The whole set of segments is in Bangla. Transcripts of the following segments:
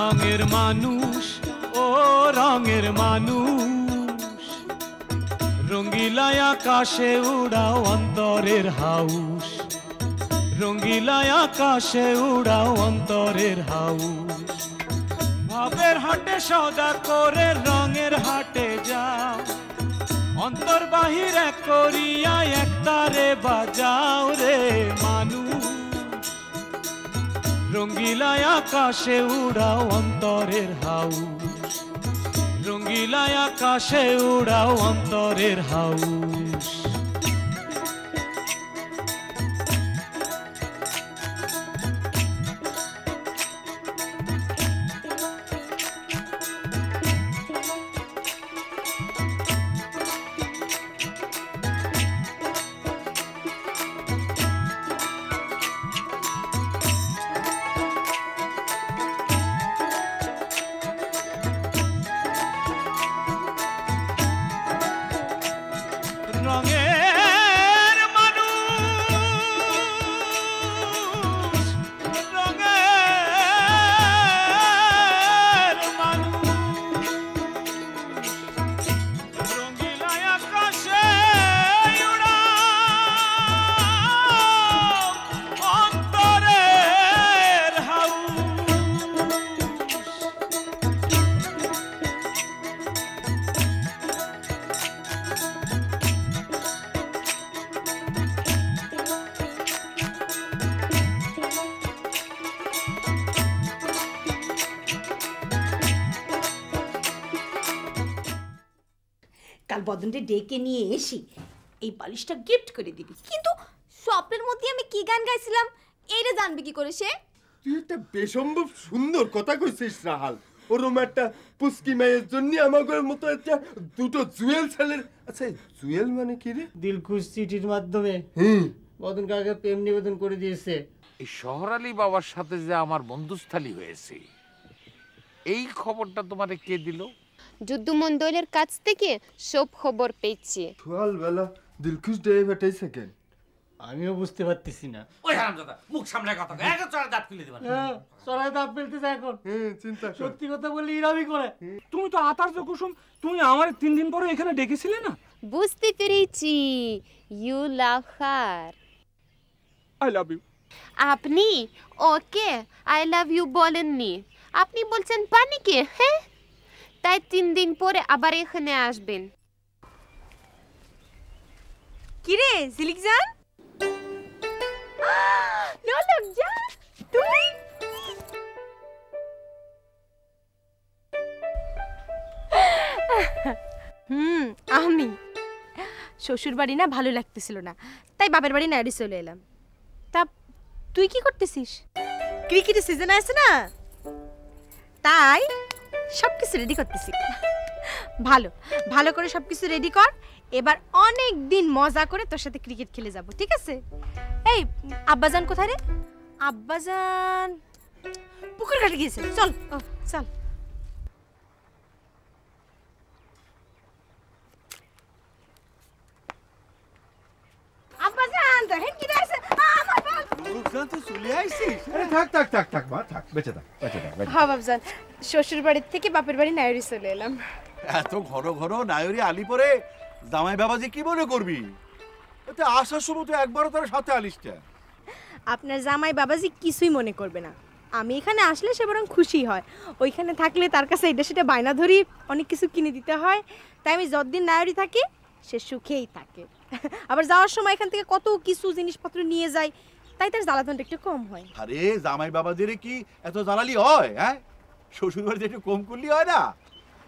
রঙের মানুষ ও রঙের মানুষ রঙ্গিলা আকাশে উড়াও অন্তরের হাউস রঙ্গিলা আকাশে উড়াও অন্তরের হাউস ভাবের হাটে সওদা করে রঙের হাটে যাও অন্তর বাহির এক করিয়া একতারে বাজাও রে মানুষ রঙ্গিলা আকাশে উড়াও অন্তরের হাউস রঙ্গিলা আকাশে উড়াও অন্তরের হাউস বদনকে ডেকে নিয়ে এসি এই বালিশটা গিফট করে দিবি কিন্তু স্বপ্নের মধ্যে আমি কি গান গাইছিলাম এইটা জানবে কি করে সে তুই একটা বেসম্ভব সুন্দর কথা কইছিস রাহাল ওরম একটা পুস্কি মেয়ের জন্য আমাদের মতো একটা দুটো জুয়েল ছেলের আচ্ছা জুয়েল মানে কি রে দিলখুশ চিঠির মাধ্যমে বদন কাকে প্রেম নিবেদন করে দিয়েছে এই শহর আলী বাবার সাথে যে আমার বন্ধুস্থালী হয়েছে এই খবরটা তোমারে কে দিল যুদ্ধমণ্ডলের কাছ থেকে সব খবর পেয়েছি সকালবেলা দিলখুশ ডে বেটাইছে কেন আমিও বুঝতে পারতেছি না ওই হারামজাদা মুখ সামলে কথা কয় এক চড়া দাঁত খুলে দিবা চড়াই দাঁত ফেলতেছে এখন চিন্তা সত্যি কথা বললে ইরামি করে তুমি তো আতার্য কুসুম তুমি আমার 3 দিন পরে এখানে ডেকেছিলে না বুঝতে পেরেছি you love her I love you আপনি ওকে আই লাভ ইউ বলেননি আপনি বলছেন পানিকে হ্যাঁ তাই 3 দিন পরে আবার এখানে আসবেন কি রে ঝিলিক জান নলক জান তুমি আমি শ্বশুর বাড়ি না ভালো লাগতেছিল না তাই বাপের বাড়ি নাইড়ি চলে এলাম তা তুই কি করতেছিস ক্রিকেটের সিজন আছে না তাই সবকিছু রেডি করতেছি ভালো ভালো করে সবকিছু রেডি কর এবার অনেক দিন মজা করে তোর সাথে ক্রিকেট খেলে যাব ঠিক আছে এই আব্বাজান কোথায় রে আব্বাজান পুকুর ঘাটে গিয়েছে চল চল আব্বাজান দেখেন কি আছে আমার বল রূপসান তো চলে আইছিস আরে থাক থাক থাক থাক মা থাক বেঁচে থাক হ্যাঁ বাবজান শ্বশুর বাড়ির থেকে বাপের বাড়ি নাইড়ি চলে এলাম এত ঘন ঘন নায়রি আলি পরে জামাই বাবাজি কি মনে করবি এতে আসার সময় তো একবারও তার সাথে আলিসটা আপনার জামাই বাবাজি কিছুই মনে করবে না আমি এখানে আসলে সে বরং খুশি হয় ওইখানে থাকলে তার কাছে এটা সেটা বায়না ধরি অনেক কিছু কিনে দিতে হয় তাই আমি যতদিন নায়রি থাকি সে সুখেই থাকে আবার যাওয়ার সময় এখান থেকে কত কিছু জিনিসপত্র নিয়ে যায় তাই তার জ্বালাতনটা একটু কম হয় আরে জামাই বাবাজির কি এত জ্বালালি হয় হ্যাঁ শ্বশুর বাড়িতে একটু কম করলি হয় না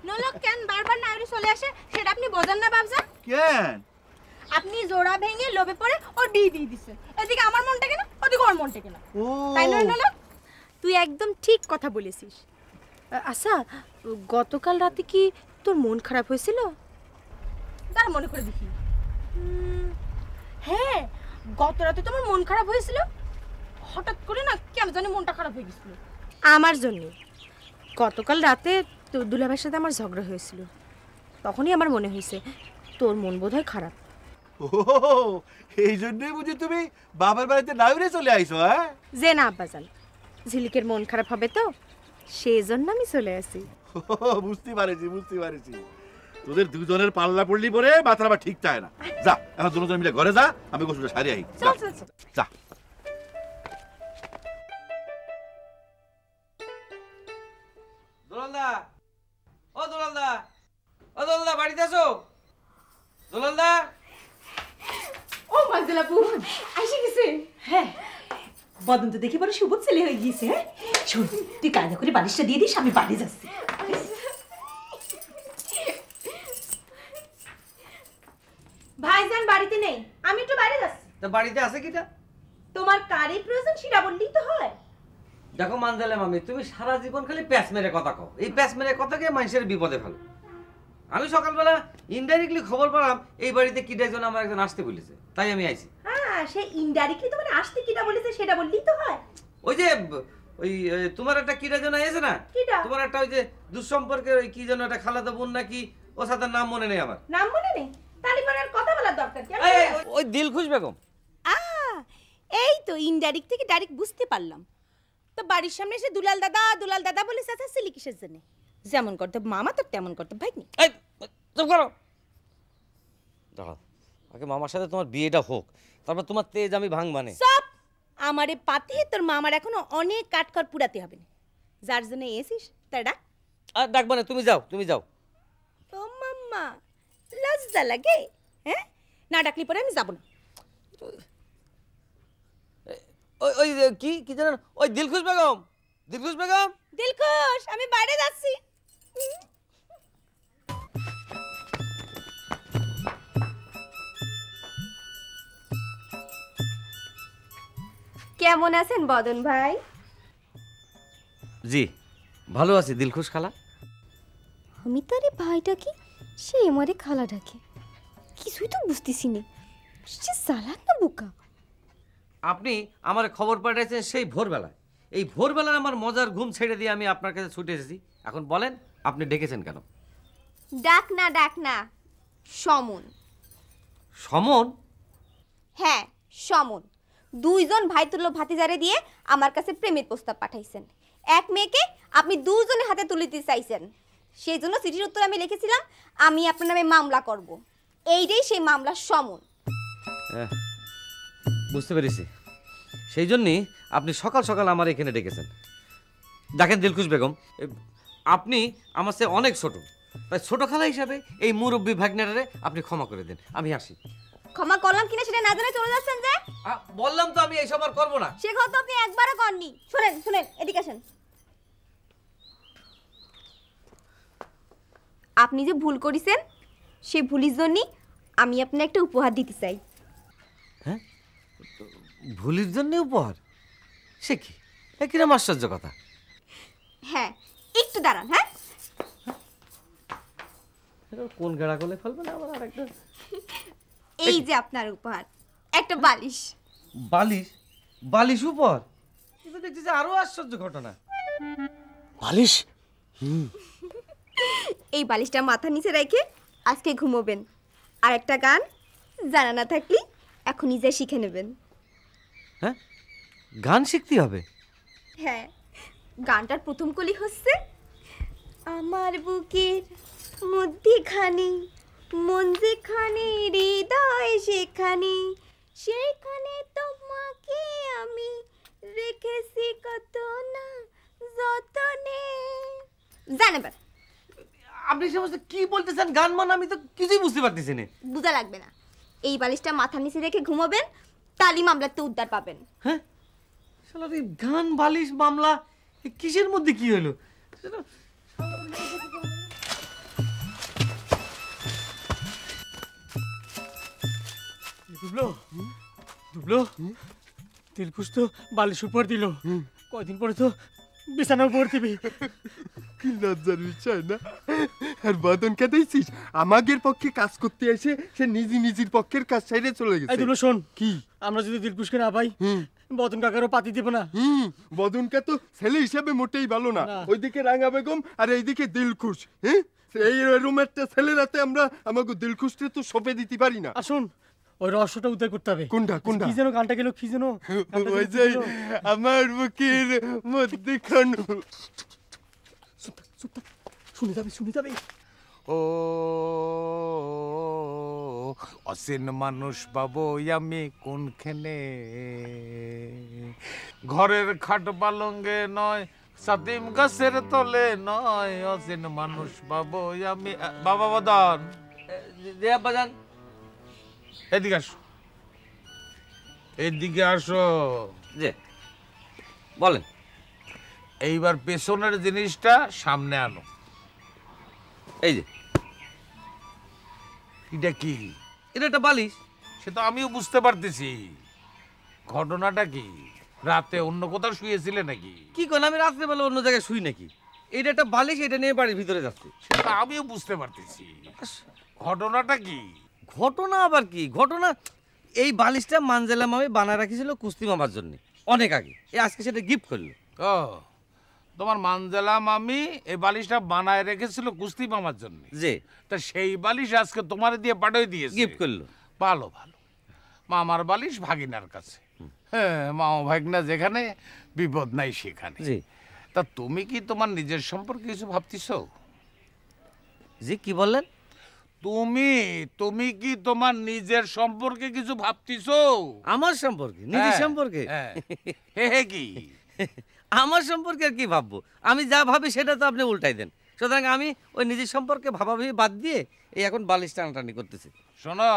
নলক কেন বারবার নায়রি চলে আসে সেটা আপনি বোঝেন না বাবজান কেন আপনি জোড়া ভেঙে লোভে পড়ে ওর বিয়ে দিয়ে দিছে এদিকে আমার মনটা কেন ওদিকে ওর মনটা কেন তাই নয় নলক তুই একদম ঠিক কথা বলেছিস আচ্ছা গতকাল রাতে কি তোর মন খারাপ হয়েছিল তার মনে করে দেখি হ্যাঁ গত রাতে তোমার মন খারাপ হয়েছিল হঠাৎ করে না কেন জানি মনটা খারাপ হয়ে গেছিল আমার জন্য গতকাল রাতে তোর দুলাভাইয়ের সাথে আমার ঝগড়া হয়েছিল তখনই আমার মনে হয়েছে তোর মন বোধহয় খারাপ ও এই জন্যই বুঝি তুমি বাবার বাড়িতে নায়রে চলে আইছো হ্যাঁ যে না আব্বাজান ঝিলিকের মন খারাপ হবে তো সেই জন্য আমি চলে আসি। বুঝতে পারেছি তোদের দুজনের পাল্লা পড়লি পরে মাথার আবার ঠিক থাকে না। যা এখন দুজন মিলে ঘরে যা, আমি গোসলটা সারি আই। যা দোলালদা, ও দোলালদা, ও দোলালদা, বাড়িতে আছো? দোলালদা, ও মাজলাপু আইসে গেছে। হ্যাঁ, বদন তো দেখি বড় সুবোধ ছেলে হয়ে গিয়েছে। হ্যাঁ শোন, তুই কায়দা করে বালিশটা দিয়ে দিস, আমি বাড়ি যাচ্ছি। ভাইজান বাড়িতে নেই, আমি একটু বাইরে যাচ্ছি। তা বাড়িতে আছে কিটা? তোমার কারি প্রয়োজন সেটা বললেই তো হয়। দেখো মানজালে মামি, তুমি সারা জীবন খালি প্যাচ মেরে কথা কও। এই প্যাচ মেরে কথাকে মানুষের বিপদে ফেলো। আমি সকালবেলা ইনডাইরেক্টলি খবর পেলাম এই বাড়িতে কিটা জন আমার একজন আসতে বলেছে, তাই আমি আইছি। হ্যাঁ, সে ইনডাইরেক্টলি তোমার আসতে কিটা বলেছে সেটা বললেই তো হয়। ওই যে ওই তোমার একটা কিটা জন এসে না, কিটা? তোমার একটা ওই যে দুঃসম্পর্কের ওই কি যেন একটা খালাতো বোন নাকি, ও সাথে নাম মনে নেই আমার। নাম মনে নেই? তাহলে মানে আর কথা বলার দরকার কি? ওই দিলখুশ বেগম। এই তো ইনডাইরেক্ট থেকে ডাইরেক্ট বুঝতে পারলাম। তো বাড়ির সামনে এসে দুলাল দাদা বলে চাচাচ্ছিলি কিসের জন্য? যেমন করতে মামা তোর তেমন করতে ভাগ্নি। এই চুপ করো, দাঁড়াও, আগে মামার সাথে তোমার বিয়েটা হোক, তারপর তোমার তেজ আমি ভাঙবানে। সব আমারে পাতে তোর মামার এখনো অনেক কাঠখড় পুরাতে হবে না। যার জন্য এসিস তার ডাক। আর ডাকবা না, তুমি যাও। ও মাম্মা, লজ্জা লাগে? হ্যাঁ, না ডাকলি পরে আমি যাব না। ওই ওই কি জানেন, ওই দিলখুশ বেগম। দিলখুশ, আমি বাইরে যাচ্ছি। কেমন আছেন বদন ভাই? জি ভালো আছি দিলখুশ খালা। আমি তারে ভাই ডাকি, সে আমারে খালা ডাকে। কিছুই তো বুঝতেছি না, সে চালাক না বোকা। আপনি আমার খবর পাঠিয়েছেন সেই ভোরবেলায়। এই ভোরবেলায় আমার মজার ঘুম ছেড়ে দিয়ে আমি আপনার কাছে ছুটে এসেছি। এখন বলেন আপনি ডেকেছেন কেন? ডাক না সমন। সমন? হ্যাঁ সমন। দুইজন ভাই তুল্য ভাতিজারে দিয়ে আমার কাছে প্রেমের প্রস্তাব পাঠাইছেন। এক মেয়েকে আপনি দুজনের হাতে তুলে দিতে চাইছেন। সেই জন্য চিঠির উত্তর আমি লিখেছিলাম আমি আপনার নামে মামলা করব। এইটাই সেই মামলার সমন। বুঝতে পেরেছি, সেই জন্যই আপনি সকাল সকাল আমার এখানে ডেকেছেন। দেখেন দিলখুশ বেগম, আপনি আমার চেয়ে অনেক ছোট, তাই ছোট খালা হিসাবে এই মুরব্বী ভাগ্নেটারে আপনি ক্ষমা করে দেন। আমি আসি। ক্ষমা করলাম কিনা সেটা না জানে চলে যাচ্ছেন যে? বললাম তো আমি এইসব আর করবো না। সে কথা আপনি একবারও করেননি। শুনেন এদিকে আসেন। আপনি যে ভুল করেছেন সেই ভুলের জন্যই আমি আপনাকে একটা উপহার দিতে চাই। হ্যাঁ, ভুলের জন্য উপহার? সে কি, কিরম আশ্চর্য কথা। হ্যাঁ, একটু দাঁড়ান। হ্যাঁ, কোন গেড়া গলে ফেলবে না আবার আরেকটা। এই যে আপনার উপহার, একটা বালিশ। বালিশ উপহার? কিন্তু দেখছি যে আরো আশ্চর্য ঘটনা। বালিশ? এই বালিশটা মাথা নিচে রেখে আজকে ঘুমোবেন। আর একটা গান জানা না থাকলে এখনই যা শিখে নেবেন। হ্যাঁ, গান শিখতে হবে? হ্যাঁ, গানটার প্রথম কলি হচ্ছে আমার বুকের মধ্যখানে মন যেখানে হৃদয় সেখানে সেখানে তোমাকে আমি রেখেছি কত না যতনে। জানেন আপনি সমস্ত কি বলতেছেন? গান মান আমি তো কিছুই বুঝতে পারতেছি না। বুঝা লাগবে না, এই বালিশটা মাথার নিচে রেখে ঘুমাবেন, তালি মামলাতে উদ্ধার পাবেন। হ্যাঁ, শালার এই গান বালিশ মামলা কিসের মধ্যে কি হলো? ডুবলো দিলখুশ তো বালিশ উপর দিল, কয়দিন পরে তো বিছানা উপর দিবি। কি লজ্জার বিষয় না? আর বদনকে দেখছিস আমাদের পক্ষে কাজ করতে এসে সে নিজের পক্ষের কাজ ছেড়ে চলে গেছে। এই দুলো শোন, কি আমরা যদি দিলখুশকে না পাই বদন কাকারও পাতি দিব না। বদনকে তো ছেলে হিসাবে মোটেই ভালো না। ওইদিকে রাঙা বেগম আর এইদিকে দিলখুশ। হ্যাঁ, এই রুমেরটা ছেলেরাতে আমরা আমাকে দিলখুশকে তো সঁপে দিতে পারি না। আসুন, ওই রহস্যটা উদ্ধার করতে হবে। কোনটা? কি যেন গানটা গেল, কি যেন ওই যে আমার বুকের মধ্যখানে। শুনে যাবে ও অসীন মানুষ পাবো আমি কোনখানে, ঘরের খাট পালঙ্গে নয়, সাতিম গাছের তলে নয়, অসীন মানুষ পাবো আমি। বাবা বদন, যে আব্বাজান, এদিকে আসো, এদিকে আসো। যে বলেন। এইবার পেছনের জিনিসটা সামনে আনো। এই যে এটা কি? এটা একটা বালিশ। সে তো আমিও বুঝতে পারতেছি, ঘটনাটা কি? রাতে অন্য কোথাও শুয়েছিলে নাকি? কি কোন, আমি রাত্রেবেলা অন্য জায়গায় শুই নাকি? এটা একটা বালিশ, এটা নিয়ে বাড়ির ভিতরে যাচ্ছে। সেটা আমিও বুঝতে পারতেছি, ঘটনাটা কি? ঘটনা আবার কি ঘটনা? এই বালিশটা মানজেলা মামি বানায় রাখিছিল কুস্তি মামার জন্য অনেক আগে, আজকে সেটা গিফট করলো। ও, তোমার মানজেলা মামি এই বালিশটা বানায় রেখেছিল কুস্তি মামার জন্য? যে তা সেই বালিশ আজকে তোমার দিয়ে পাঠিয়ে দিয়েছে, গিফট করলো। ভালো ভালো, মামার বালিশ ভাগিনার কাছে। হ্যাঁ, মামা ভাগনা যেখানে, বিপদ নাই সেখানে। জি। তা তুমি কি তোমার নিজের সম্পর্কে কিছু ভাবতেছো? জি, কি বললেন? তুমি কি তোমার নিজের সম্পর্কে কিছু ভাবতেছো? আমার সম্পর্কে? নিজের সম্পর্কে? হে কি আমার সম্পর্কে আর কি ভাববো? আমি যা ভাবি সেটা তো আপনি উল্টাই দেন। সুতরাং আমি ওই নিজের সম্পর্কে ভাবাভাবি বাদ দিয়ে এই এখন বালিশ টানাটানি করতেছি। শোনো,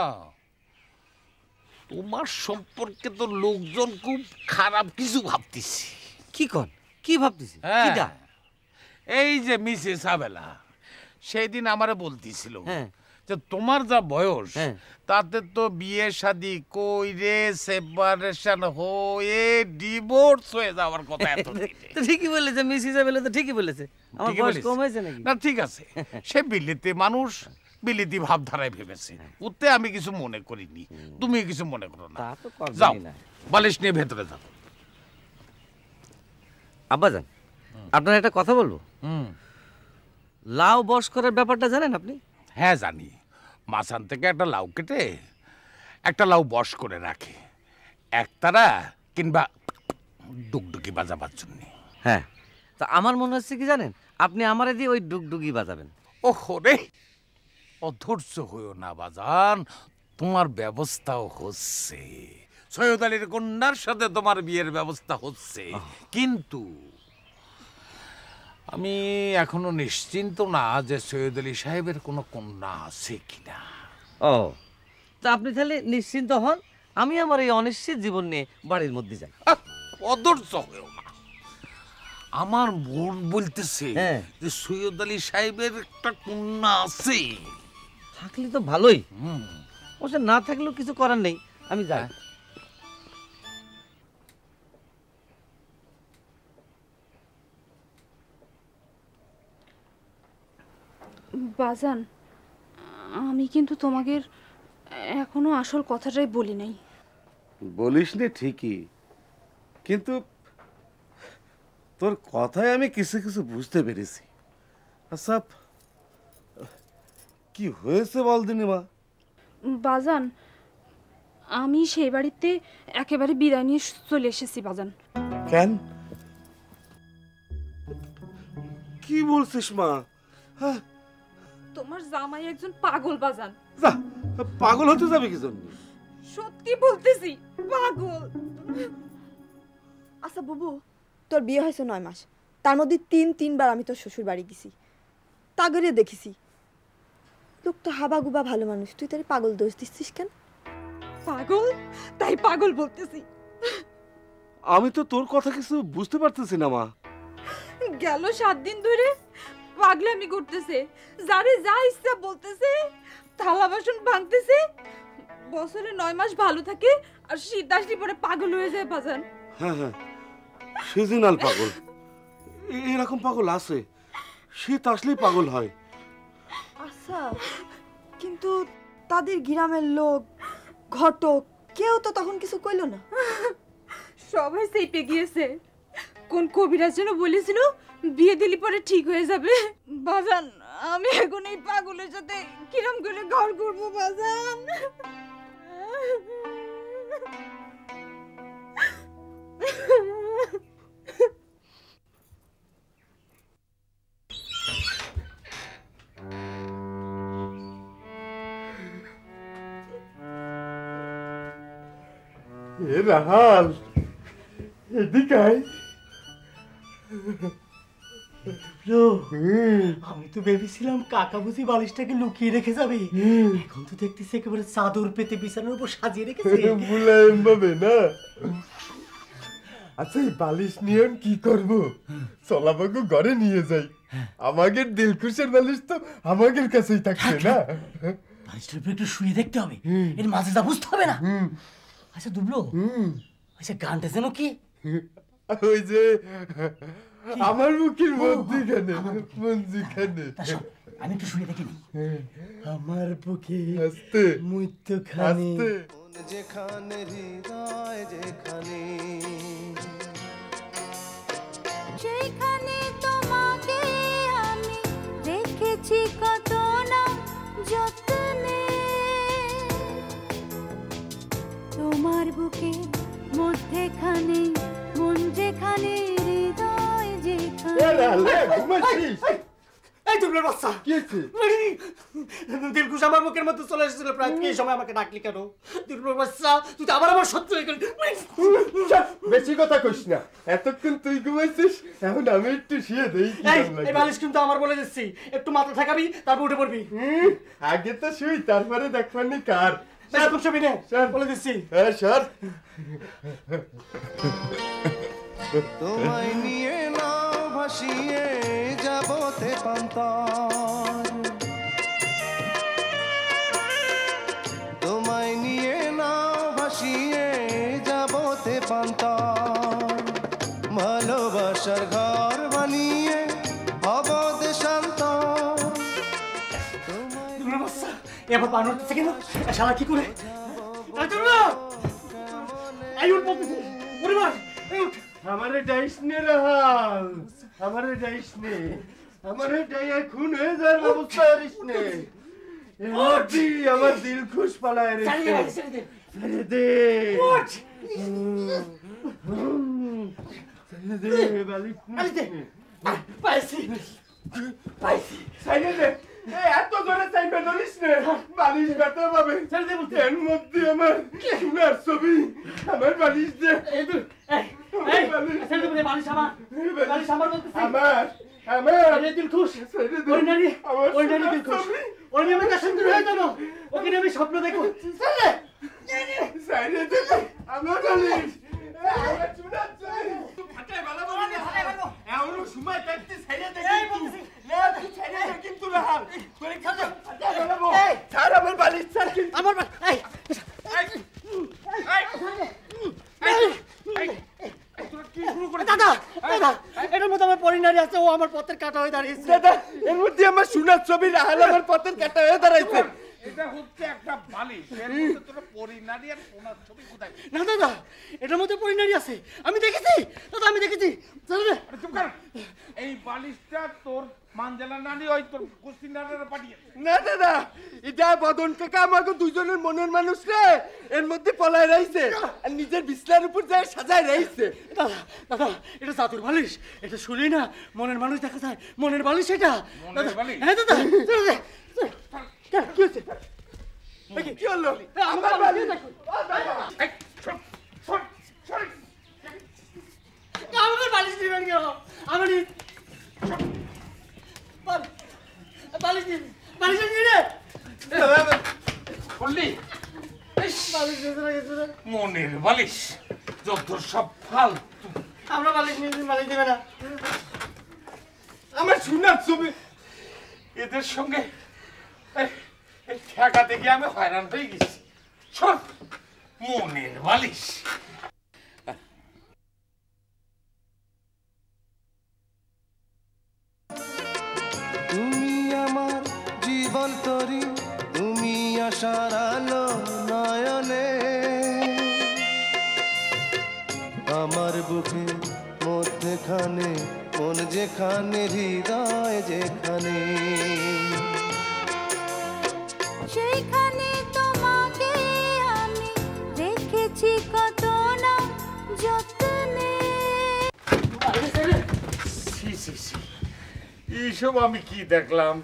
তোমার সম্পর্কে তো লোকজন খুব খারাপ কিছু ভাবতেছে। কি কন? কি ভাবতেছি? এই যে মিসেস আবেলা সেই দিন আমারে বলতেছিল হ্যাঁ, যে তোমার যা বয়স তাতে তো বিয়ে শাদী কইরে সেপারেশন হয়ে ডিভোর্স হয়ে যাওয়ার কথা। এত তো ঠিকই বলেছে মিসেস আবেলা, তো ঠিকই বলেছে। আমার বয়স কম হয়েছে নাকি? না, ঠিক আছে, সে বিলিতি মানুষ, বিলিতি ভাবধারায় ভেবেছে, উঠতে আমি কিছু মনে করিনি, তুমি কিছু মনে করো না। যাও, বালিশ নিয়ে ভেতরে যাও। আব্বাজান, আপনার একটা কথা বলবো। লাউ বস করার ব্যাপারটা জানেন আপনি? হ্যাঁ জানি, মাঝখান থেকে একটা লাউ কেটে একটা লাউ বস করে রাখে, একতারা কিংবা ডুগডুগি বাজাবার জন্য। হ্যাঁ, তা আমার মনে হচ্ছে কি জানেন, আপনি আমারে দিয়ে ওই ডুগডুগি বাজাবেন। ওহো রে, অধৈর্য হইও না বাজান, তোমার ব্যবস্থাও হচ্ছে, সৈয়দ আলীর কন্যার সাথে তোমার বিয়ের ব্যবস্থা হচ্ছে, কিন্তু আমি এখনো নিশ্চিন্ত না যে সৈয়দ আলী সাহেবের কোনো কন্যা আছে কিনা। ও, তা আপনি তাহলে নিশ্চিন্ত হন, আমি আমার এই অনিশ্চিত জীবন নিয়ে বাড়ির মধ্যে যাই। অধৈর্য হইও না, আমার মন বলতেছে যে সৈয়দ আলী সাহেবের একটা কন্যা আছে। থাকলে তো ভালোই, অবশ্য না থাকলেও কিছু করার নেই, আমি যাই। বাজান, আমি কিন্তু তোমাকে এখনো আসল কথাটাই বলি নাই। বলিস নে ঠিকই, কিন্তু তোর কথায় আমি কিছু কিছু বুঝতে পেরেছি। আচ্ছা, কি হয়েছে বল দিনি মা? বাজান, আমি সেই বাড়িতে একেবারে বিদায় নিয়ে চলে এসেছি বাজান। কেন? কি বলছিস মা? তোমার জামাই একজন পাগল বাজান। পাগল হতে যাবে কি জন্য? সত্যি বলতেছি, পাগল। আচ্ছা বুবু, তোর বিয়ে হয়েছে 9 মাস, তার মধ্যে 3বার আমি তোর শ্বশুর বাড়ি গেছি, তাগরে দেখেছি। লোক তো হাবাগুবা ভালো মানুষ, তুই তার পাগল দোষ দিচ্ছিস কেন? পাগল? তাই পাগল বলতেছি। আমি তো তোর কথা কিছু বুঝতে পারতেছি না মা। গেল 7 দিন ধরে পাগলামি করতেছে, যারে যা ইচ্ছা বলতেছে, থালা বাসন ভাঙতেছে। বছরে 9 মাস ভালো থাকে আর শীত আসলে পরে পাগল হয়ে যায় বাজান। হ্যাঁ হ্যাঁ, সিজনাল পাগল, এরকম পাগল আছে, শীত আসলেই পাগল হয়। আচ্ছা, কিন্তু তাদের গ্রামের লোক, ঘটক, কেউ তো তখন কিছু কইলো না। সবাই চেপে গিয়েছে। কোন কবিরাজ যেন বলেছিল বিয়ে দিলি পরে ঠিক হয়ে যাবে। বাজান, আমি এখন এই পাগলের সাথে কিরম করে ঘর করবো বাজান? এ রাহাল এদিকে আয়। আমি তো ভেবেছিলাম কাকা বুঝি বালিশটাকে লুকিয়ে রেখে যাবে, এখন তো দেখতেছি একেবারে চাদর পেতে বিছানার উপর সাজিয়ে রেখেছে। মুলায়ম ভাবে না। আচ্ছা এই বালিশ নিয়ে কি করবো? চলাবাগু ঘরে নিয়ে যাই। আমাদের দিলখুশের বালিশ তো আমাদের কাছেই থাকছে না। বালিশটার উপর একটু শুয়ে দেখতে হবে, এর মাঝে যা বুঝতে হবে না। আচ্ছা দুবলো, আচ্ছা গানটা যেন কি? ওই যে আমার মুখের মধ্যখানে মঞ্জিখানে। আমি একটু শুয়ে দেখিনি। আমার বুকে আস্তে মধ্যখানে যেখানে হৃদয় যেখানে, সেখানে তোমাকে আমি রেখেছি কত না যত্নে, তোমার বুকে মধ্যখানে মন যেখানে হৃদয় যেখানে। এই দুবলোর বাচ্চা, কি হচ্ছে? দিলখুশ আমার মুখের মধ্যে চলে এসেছিল প্রায়, এই সময় আমাকে ডাকলি কেন? দুবলোর বাচ্চা, তুই তো আবার আমার শত্রু হয়ে গেলি। বেশি কথা কইস না, এতক্ষণ তুই ঘুমাইছিস, এখন আমি একটু শুয়ে দেই। এই বালিশ কিন্তু আমার বলে দিচ্ছি, একটু মাথা ঠাকাবি তারপর উঠে পড়বি। আগে তো শুই, তারপরে দেখবানি কার। বলে দিচ্ছি। হ্যাঁ স্যার। তোমায় নিয়ে নাও ভাসিয়ে যাবতে পান্তার, তোমায় নিয়ে নাও ভাসিয়ে যাবতে পান্তার, ভালোবাসার ঘর বানিয়ে হব দেশান্তর। এবার পান হচ্ছে কেন? শালা কি করে? আমারে ডাইস নে রাহাল, আমারে ডাইস নে, আমারে ডাইয়া খুন হয়ে যাওয়ার ব্যবস্থা করিস নে। আমার দিল খুশ পালায় রে। ছেড়ে দে, ছেড়ে দে, বালিশ নে। পাইছি পাইছি, ছেড়ে দে। এত জোরে চাইবে ধরিস নে, বালিশ ব্যথা পাবে। এর মধ্যে আমার সোনার ছবি, আমার বালিশ দে। বালিশ আমার, বালিশ আমার বলতেছি। আমার আমার দিলখুশ, ওই নারী, ওই নারী দিলখুশ, ওই নারী আমার সুন্দর হয়ে যাবো, ওকে আমি স্বপ্ন দেখো। ছেড়ে দে, আমার বালিশ, আমার সোনার ছবি। ফাটাই ভালো বলি না, এমন সময় থাকতে ছেড়ে দে। ছেড়ে দে কিন্তু রাহাল, পরীক্ষা দে। ফাটাই ভালো বল, ছাড় আমার বালিশ, ছাড় কিন্তু আমার দাদা, দাদা, এটার মধ্যে আমার পরিনারী আছে, ও আমার পথের কাটা হয়ে দাঁড়িয়েছে। দাদা, এর মধ্যে আমার সোনার ছবি, রাহাল আমার পথের কাটা হয়ে দাঁড়াইছে। এটা হচ্ছে একটা বালিশ, এর মধ্যে তোর পরিনারী আর সোনার ছবি কোথায়? না দাদা, এটার মধ্যে পরিনারী আছে, আমি দেখেছি দাদা, আমি দেখেছি। চুপ কর, এই বালিশটা তোর মানজালা নানি ওই তোর কুস্তিনারে পাঠিয়েছে। না দাদা, এটা বদন কাকা আমাকে দুইজনের মনের মানুষ রে, এর মধ্যে পলায় রইছে আর নিজের বিছনার উপর যায় সাজায় রইছে। দাদা, দাদা, এটা জাদুর বালিশ, এটা শুনি না মনের মানুষ দেখা যায়, মনের বালিশ এটা। মনের বালিশ? হ্যাঁ দাদা, চলে দে। কি হচ্ছে? কি হলো? আমার বালিশ দেখো। আমার বালিশ দিবেন কেন? আমার বালিশ দিন, বালিশ দিন রে। বললি মনের বালিশ, যত সব ফালতু। আমরা বালিশ নিয়ে বালিশ দেবে না। আমার সোনার ছবি, এদের সঙ্গে ঠেকা দেখে আমি হয়রান হয়ে গেছি। সব মনের বালিশ। তুমি আমার জীবন তরি, তুমি আশার আলো নয়নে, আমার বুকে মধ্যখানে মন যেখানে হৃদয় যেখানে, সেইখানে তোমাকে আমি রেখেছি কত না যত্নে। এইসব আমি কি দেখলাম?